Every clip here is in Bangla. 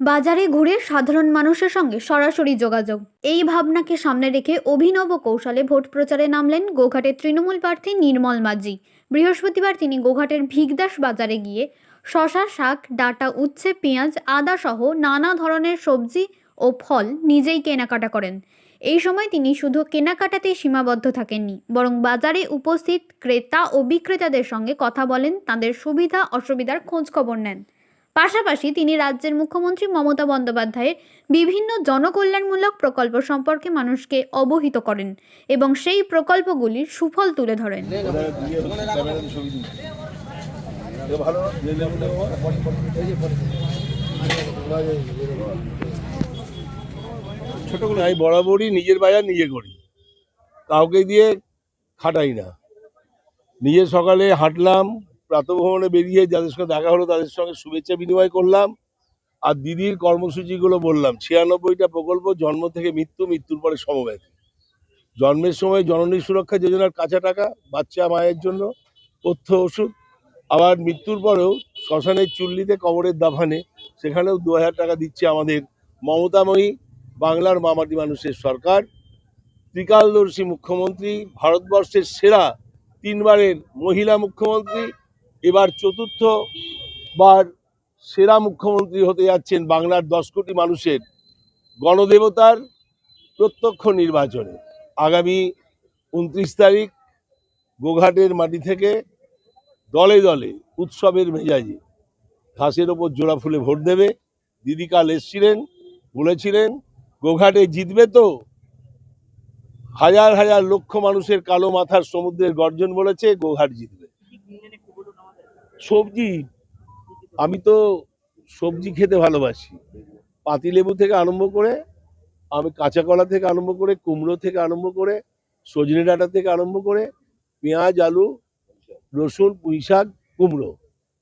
বাজারে ঘুরে সাধারণ মানুষের সঙ্গে সরাসরি যোগাযোগ, এই ভাবনাকে সামনে রেখে অভিনব কৌশলে ভোট প্রচারে নামলেন গোঘাটের তৃণমূল প্রার্থী নির্মল মাঝি। বৃহস্পতিবার তিনি গোঘাটের ভিগদাস বাজারে গিয়ে শশা, শাক, ডাঁটা, উচ্ছে, পেঁয়াজ, আদা সহ নানা ধরনের সবজি ও ফল নিজেই কেনাকাটা করেন। এই সময় তিনি শুধু কেনাকাটাতেই সীমাবদ্ধ থাকেননি, বরং বাজারে উপস্থিত ক্রেতা ও বিক্রেতাদের সঙ্গে কথা বলেন, তাদের সুবিধা অসুবিধার খোঁজ খবর নেন। পাশাপাশি তিনি রাজ্যের মুখ্যমন্ত্রী মমতা বন্দ্যোপাধ্যায়ের বিভিন্ন জনকল্যাণমূলক প্রকল্প সম্পর্কে মানুষকে অবহিত করেন এবং সেই প্রকল্পগুলির সুফল তুলে ধরেন। আমি বরাবরই নিজের বাজার নিজে করি, কাউকে দিয়ে খাটাই না। নিজে সকালে হাঁটলাম, প্রাতঃভ্রমণে বেরিয়ে যাদের সঙ্গে দেখা হলো তাদের সঙ্গে শুভেচ্ছা বিনিময় করলাম, আর দিদির কর্মসূচিগুলো বললাম। 96টা প্রকল্প, জন্ম থেকে মৃত্যু, মৃত্যুর পরে সমব্যাধি। জন্মের সময় জননী সুরক্ষা যোজনার কাঁচা টাকা বাচ্চা মায়ের জন্য, পথ্য ওষুধ, আবার মৃত্যুর পরেও শ্মশানের চুল্লিতে কবরের দাফানে সেখানেও 2000 টাকা দিচ্ছে আমাদের মমতাময়ী বাংলার মামাটি মানুষের সরকার। ত্রিকালদর্শী মুখ্যমন্ত্রী, ভারতবর্ষের সেরা 3বারের মহিলা মুখ্যমন্ত্রী, এবার 4র্থবার সেরা মুখ্যমন্ত্রী হতে যাচ্ছেন বাংলার 10 কোটি মানুষের গণদেবতার প্রত্যক্ষ নির্বাচনে। আগামী 29 তারিখ গোঘাটের মাটি থেকে দলে দলে উৎসবের মেজাজে ঘাসের ওপর জোড়া ফুলে ভোট দেবে। দিদি কাল এসছিলেন, বলেছিলেন গোঘাটে জিতবে তো। হাজার হাজার লক্ষ মানুষের কালো মাথার সমুদ্রের গর্জন বলেছে গোঘাট জিতবে। সবজি, আমি তো সবজি খেতে ভালোবাসি। পাতিলেবু থেকে আরম্ভ করে, আমি কাঁচা কলা থেকে আরম্ভ করে, কুমড়ো থেকে আরম্ভ করে, সজনে ডাঁটা থেকে আরম্ভ করে, পেঁয়াজ, আলু, রসুন, পুঁই শাক, কুমড়ো,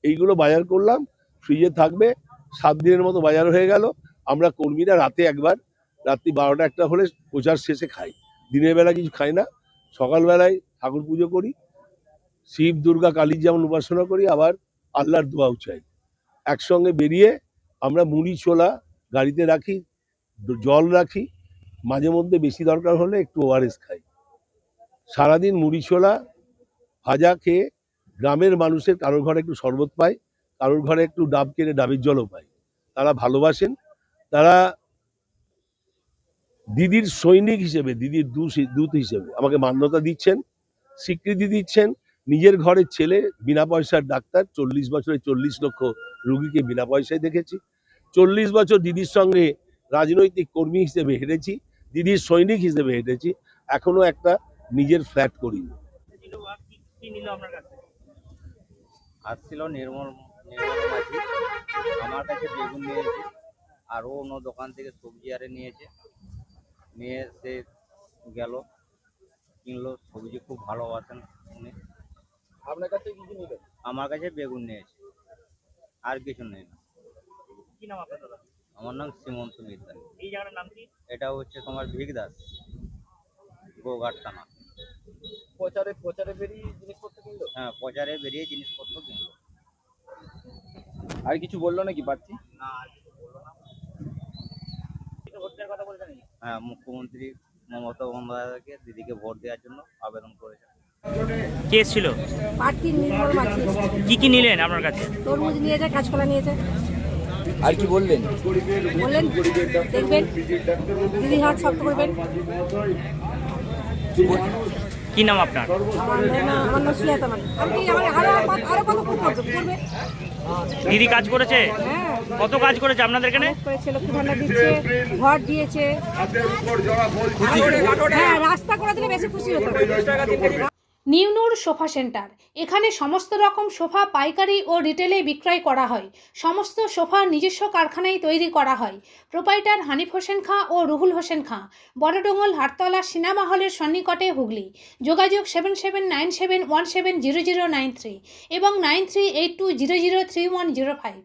এইগুলো বাজার করলাম। ফ্রিজে থাকবে, 7 দিনের মতো বাজার হয়ে গেল। আমরা কর্মীরা রাতে একবার, রাত্রি 12টা 1টা হলে প্রচার শেষে খাই। দিনের বেলা কিছু খাই না। সকালবেলায় ঠাকুর পুজো করি, শিব দুর্গা কালীর যেমন উপাসনা করি, আবার আল্লাহর দোয়াও চাই। একসঙ্গে বেরিয়ে আমরা মুড়ি ছোলা গাড়িতে রাখি, জল রাখি, মাঝে মধ্যে বেশি দরকার হলে একটু ORS খাই। সারাদিন মুড়ি ছোলা ভাজা খেয়ে গ্রামের মানুষের কারোর ঘরে একটু শরবত পাই, কারোর ঘরে একটু ডাব কেটে ডাবের জলও পাই। তারা ভালোবাসেন, তারা দিদির সৈনিক হিসেবে, দিদির দূত হিসেবে আমাকে মান্যতা দিচ্ছেন, স্বীকৃতি দিচ্ছেন। নিজের ঘরের ছেলে, বিনা পয়সার ডাক্তার, 40 বছরে 40 লক্ষ রুগীকে বিনা পয়সায় দেখেছি। 40 বছর দিদির সঙ্গে রাজনৈতিক কর্মী হিসেবে হেঁটেছি, দিদির সৈনিক হিসেবে হেঁটেছি, এখনো একটা নিজের ফ্ল্যাট করিনি। আসছিল নির্মল মাঝি, আমার কাছে বেগুন নিয়েছে, আরও অন্য দোকান থেকে সবজি আরে নিয়েছে, নিয়ে সে গেল, কিনলো। সবজি খুব ভালোবাসেন উনি। আপনার কাছে কি কি নিলেন? আমার কাছে বেগুন নিয়েছে, আর কিছু নেই। কি নাম আপনার দাদা? আমার নাম সীমন্ত মিত্র। এই জায়গাটার নাম কি? এটা হচ্ছে তোমার ভিগদাস, গোঘাট থানা। প্রচারে বেরিয়ে জিনিসপত্র কিনলো? হ্যাঁ, প্রচারে বেরিয়ে জিনিসপত্র কিনলো। আর কিছু বললো নাকি প্রার্থী? না, আর কিছু বললো না। ভোট দেওয়ার কথা বলছেন? হ্যাঁ, মুখ্যমন্ত্রী মমতা বন্দ্যোপাধ্যায়কে দিদিকে ভোট দেওয়ার জন্য আবেদন করেছে। কে ছিল? প্রার্থী নির্মল মাঝি। কি কি নিলেন আপনার কাছে? তরমুজ নিয়েছে, কাঁচকলা নিয়েছে। আর কি বললেন? বললেন দেখবেন, দিদি হাত শক্ত করবেন। কি নাম আপনার? আমার নাম সুজাতা মালিক। আপনি আরো কত করবে? দিদি কাজ করেছে? হ্যাঁ, কত কাজ করেছে আপনাদের এখানে? করেছে, লক্ষ্মী ভান্ডার দিচ্ছে, ঘর দিয়েছে। হ্যাঁ, রাস্তা করে দিলে বেশি খুশি হতো। নিউনুর সোফা সেন্টার, এখানে সমস্ত রকম সোফা পাইকারি ও রিটেলে বিক্রয় করা হয়। সমস্ত সোফা নিজস্ব কারখানায় তৈরি করা হয়। প্রোপাইটার হানিফ হোসেন খাঁ ও রুহুল হোসেন খাঁ, বড়ডোঙ্গল, হাটতলা, সিনেমা হলের সন্নিকটে, হুগলি। যোগাযোগ 7797170093 এবং 9382003105।